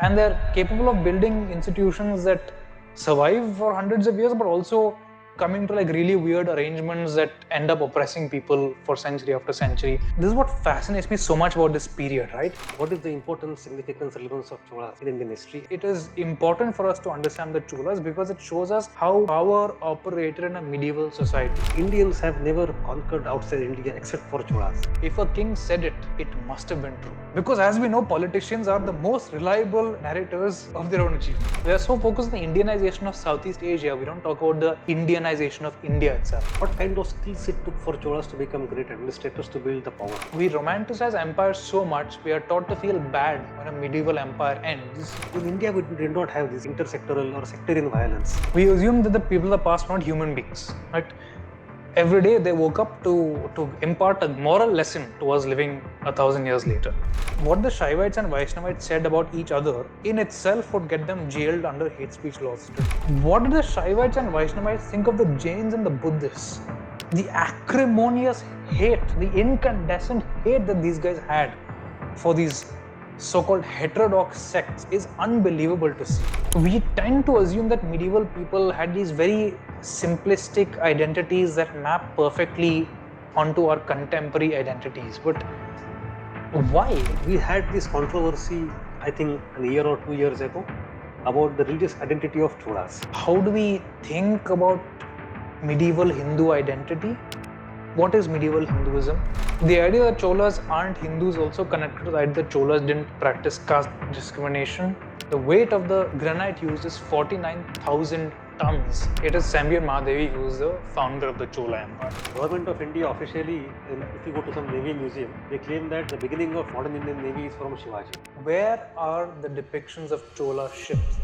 And they're capable of building institutions that survive for hundreds of years, but also coming to like really weird arrangements that end up oppressing people for century after century. This is what fascinates me so much about this period, right? What is the importance, significance, relevance of Cholas in Indian history? It is important for us to understand the Cholas because it shows us how power operated in a medieval society. Indians have never conquered outside India except for Cholas. If a king said it, it must have been true. Because as we know, politicians are the most reliable narrators of their own achievements. We are so focused on the Indianization of Southeast Asia, we don't talk about the Indianization of India itself. What kind of skills it took for Cholas to become great administrators to build the power? We romanticize empires so much, we are taught to feel bad when a medieval empire ends. In India, we did not have this intersectoral or sectarian violence. We assume that the people of the past were not human beings, right? Every day they woke up to impart a moral lesson to us living 1,000 years later. What the Shaivites and Vaishnavites said about each other in itself would get them jailed under hate speech laws. What did the Shaivites and Vaishnavites think of the Jains and the Buddhists? The acrimonious hate, the incandescent hate that these guys had for these so-called heterodox sects is unbelievable to see. We tend to assume that medieval people had these very simplistic identities that map perfectly onto our contemporary identities. But why? We had this controversy, I think, a year or 2 years ago about the religious identity of Cholas. How do we think about medieval Hindu identity? What is medieval Hinduism? The idea that Cholas aren't Hindus also connected to the idea that Cholas didn't practice caste discrimination. The weight of the granite used is 49,000 tons. It is Sambian Mahadevi who is the founder of the Chola Empire. Government of India officially, if you go to some Navy museum, they claim that the beginning of modern Indian Navy is from Shivaji. Where are the depictions of Chola ships?